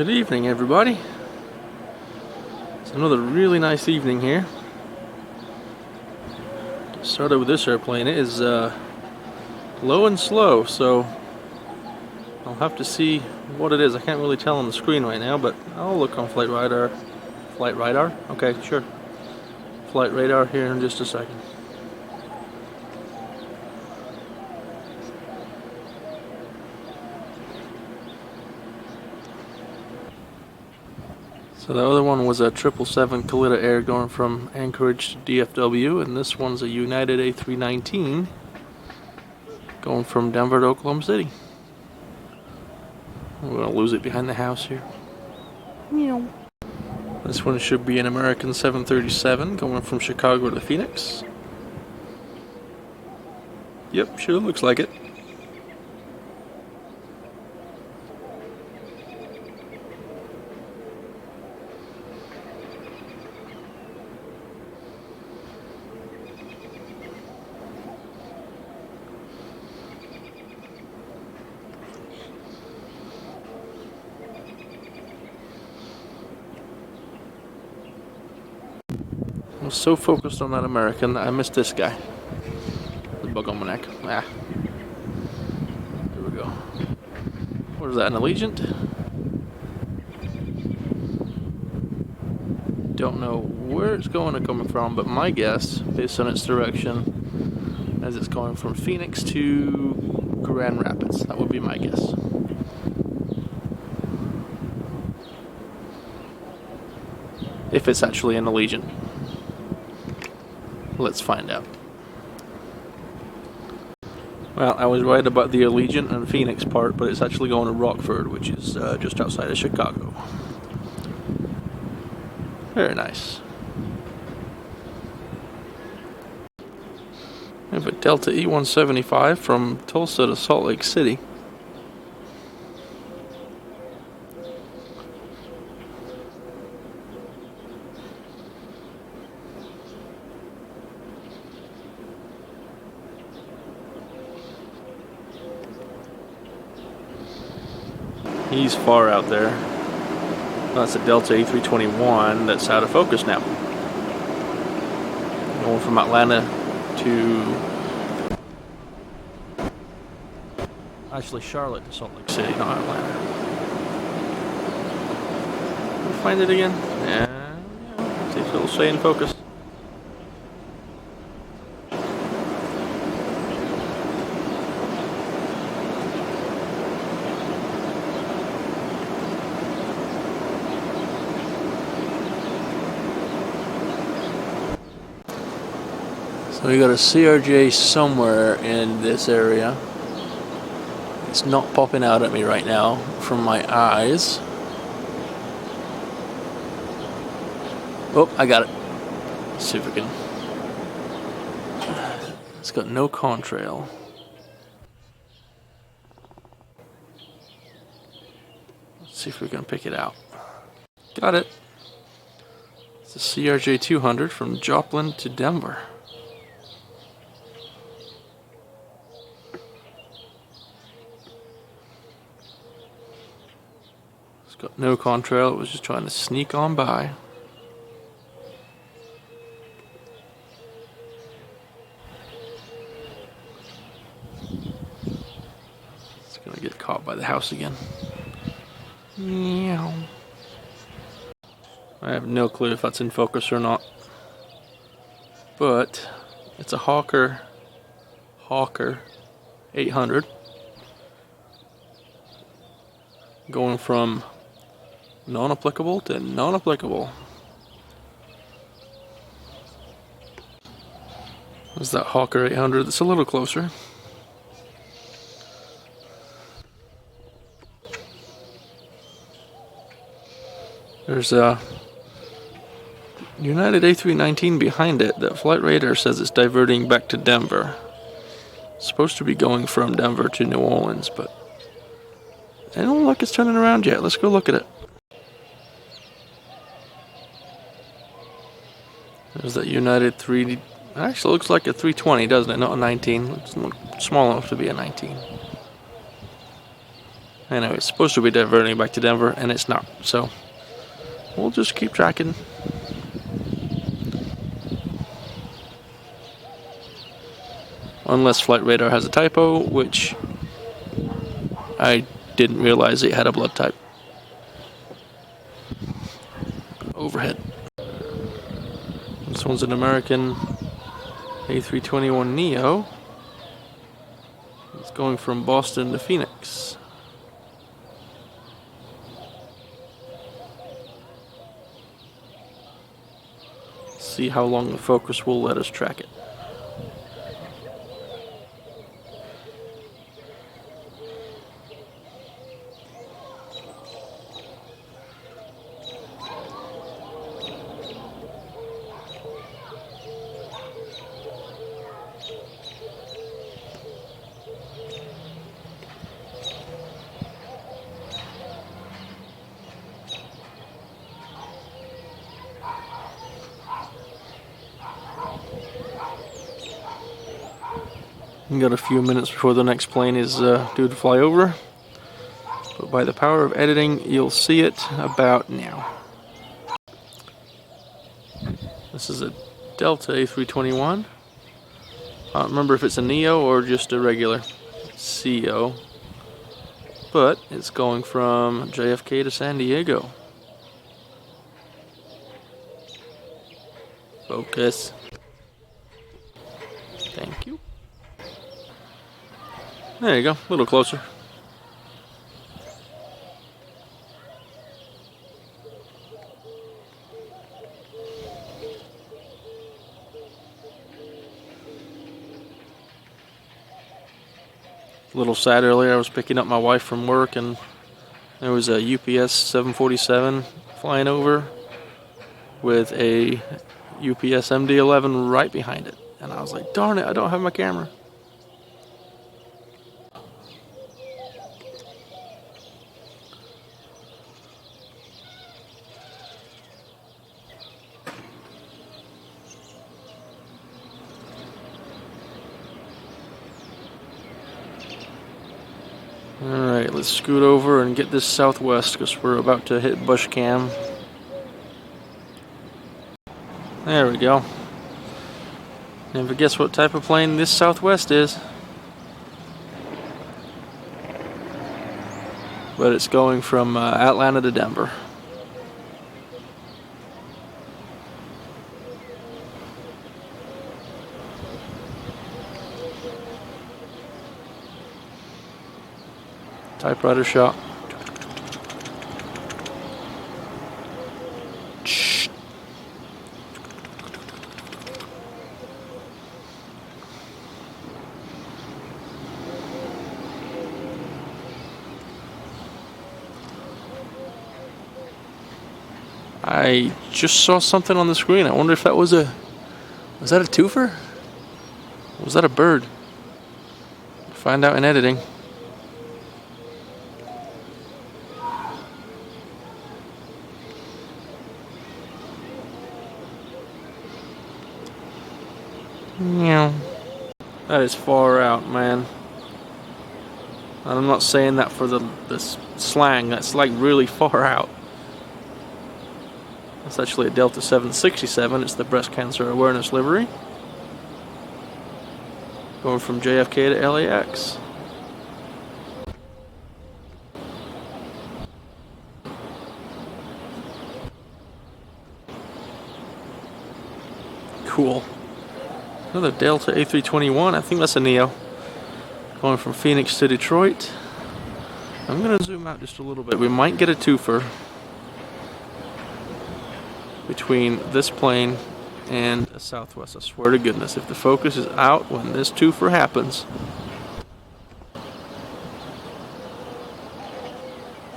Good evening, everybody. It's another really nice evening here. Started with this airplane. It is low and slow, so I'll have to see what it is. I can't really tell on the screen right now, but I'll look on flight radar. Flight radar? Okay, sure. Flight radar here in just a second. So the other one was a 777 Kalitta Air going from Anchorage to DFW, and this one's a United A319 going from Denver to Oklahoma City. I'm gonna lose it behind the house here. Meow. This one should be an American 737 going from Chicago to Phoenix. Yep, sure looks like it. I was so focused on that American that I missed this guy. The bug on my neck. Ah. There we go. What is that, an Allegiant? Don't know where it's going or coming from, but my guess, based on its direction, as it's going from Phoenix to Grand Rapids. That would be my guess. If it's actually an Allegiant. Let's find out. Well, I was right about the Allegiant and Phoenix part, but it's actually going to Rockford, which is just outside of Chicago. Very nice. We have a Delta E-175 from Tulsa to Salt Lake City. He's far out there. That's a Delta A321 that's out of focus now. Going from Atlanta to... actually Charlotte to Salt Lake City, not Atlanta. Can we find it again? Yeah. See if it'll stay in focus. So we got a CRJ somewhere in this area. It's not popping out at me right now from my eyes. Oh, I got it. Let's see if we can. It's got no contrail. Let's see if we can pick it out. Got it. It's a CRJ 200 from Joplin to Denver. Got no contrail, it was just trying to sneak on by. It's gonna get caught by the house again. Meow. I have no clue if that's in focus or not. But it's a Hawker 800 going from non-applicable to non-applicable. There's that Hawker 800 that's a little closer. There's a United A319 behind it that flight radar says it's diverting back to Denver. It's supposed to be going from Denver to New Orleans, but I don't look like it's turning around yet. Let's go look at it. There's that United 3... actually looks like a 320, doesn't it? Not a 19. It's small enough to be a 19. Anyway, it's supposed to be diverting back to Denver, and it's not. So we'll just keep tracking. Unless Flight Radar has a typo, which I didn't realize it had a blood type. Overhead. This one's an American A321neo. It's going from Boston to Phoenix. See how long the focus will let us track it. We got a few minutes before the next plane is due to fly over, but by the power of editing, you'll see it about now. This is a Delta A321. I don't remember if it's a Neo or just a regular CO, but it's going from JFK to San Diego. Focus. Thank you. There you go, a little closer. A little sad earlier, I was picking up my wife from work and there was a UPS 747 flying over with a UPS MD-11 right behind it. And I was like, darn it, I don't have my camera. Alright, let's scoot over and get this southwest because we're about to hit bush cam. There we go. Never guess what type of plane this southwest is. But it's going from Atlanta to Denver. Typewriter shot. I just saw something on the screen. I wonder if that was that a twofer? Or was that a bird? Find out in editing. Yeah. That is far out, man. And I'm not saying that for this slang. That's like really far out. It's actually a Delta 767. It's the breast cancer awareness livery. Going from JFK to LAX. Cool. Another Delta A321. I think that's a Neo. Going from Phoenix to Detroit. I'm going to zoom out just a little bit. We might get a twofer between this plane and a Southwest. I swear to goodness, if the focus is out when this twofer happens,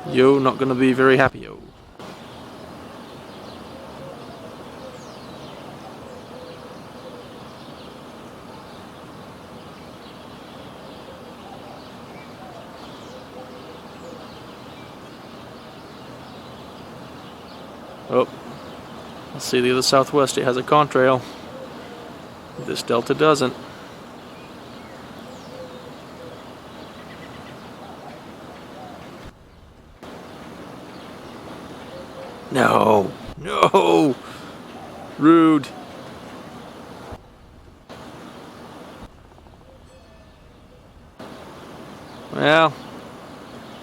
yo, not gonna be very happy, yo. Oh. Let's see the other Southwest, it has a contrail. This Delta doesn't. No. No. Rude. Well,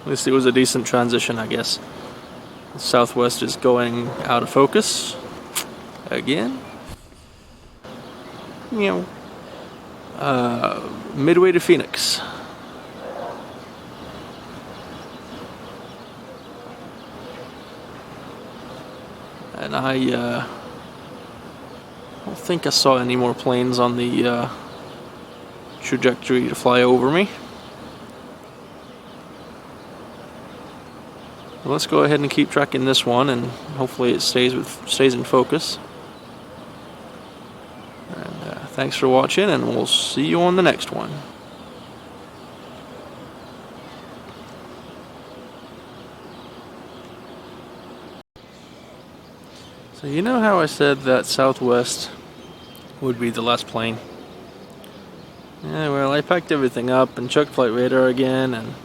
at least it was a decent transition, I guess. Southwest is going out of focus again. You know, midway to Phoenix. And I don't think I saw any more planes on the trajectory to fly over me. Well, let's go ahead and keep tracking this one, and hopefully it stays in focus. And thanks for watching, and we'll see you on the next one. So you know how I said that Southwest would be the last plane? Yeah, well, I packed everything up and checked flight radar again, and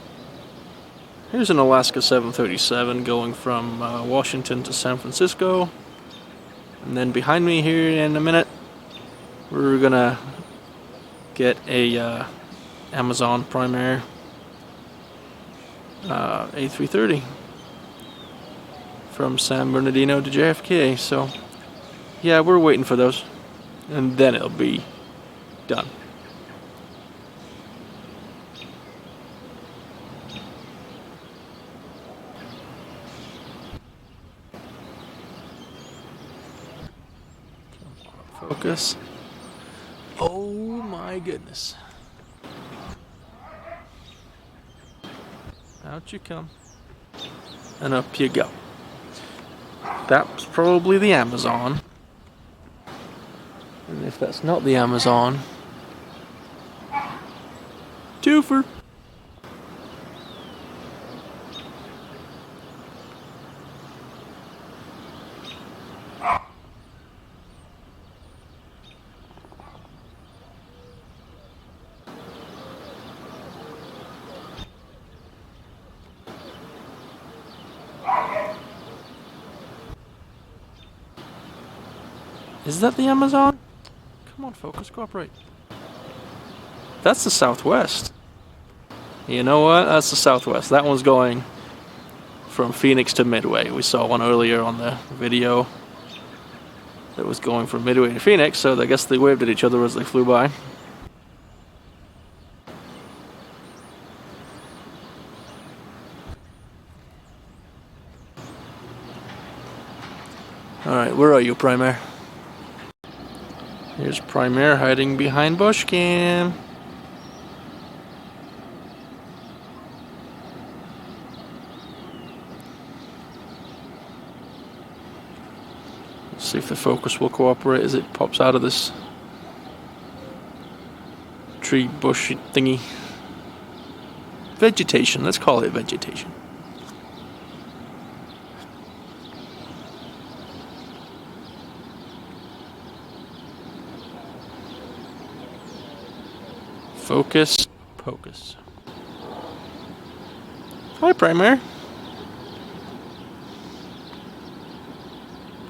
here's an Alaska 737 going from Washington to San Francisco. And then behind me here in a minute, we're gonna get a Amazon Prime Air A330 from San Bernardino to JFK. So yeah, we're waiting for those, and then it'll be done. Focus. Oh my goodness. Out you come. And up you go. That's probably the Amazon. And if that's not the Amazon, twofer. Is that the Amazon? Come on, focus, cooperate. That's the Southwest. You know what? That's the Southwest. That one's going from Phoenix to Midway. We saw one earlier on the video that was going from Midway to Phoenix, so I guess they waved at each other as they flew by. Alright, where are you, Prime Air? Here's Prime Air hiding behind bush cam. Let's see if the focus will cooperate as it pops out of this tree bush thingy. Vegetation, let's call it vegetation. Focus, pocus. Hi, Prime Air.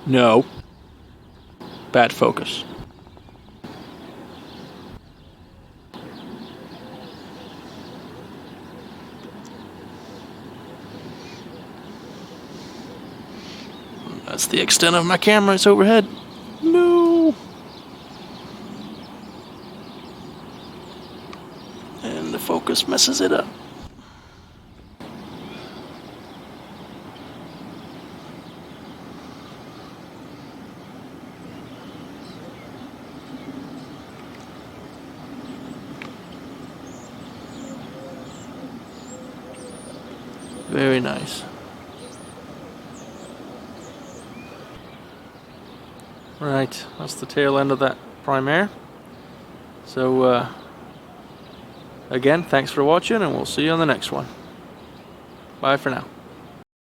No. Bad focus. That's the extent of my camera, it's overhead. No. And the focus messes it up. Very nice. Right, that's the tail end of that Prime Air. So, again, thanks for watching, and we'll see you on the next one. Bye for now.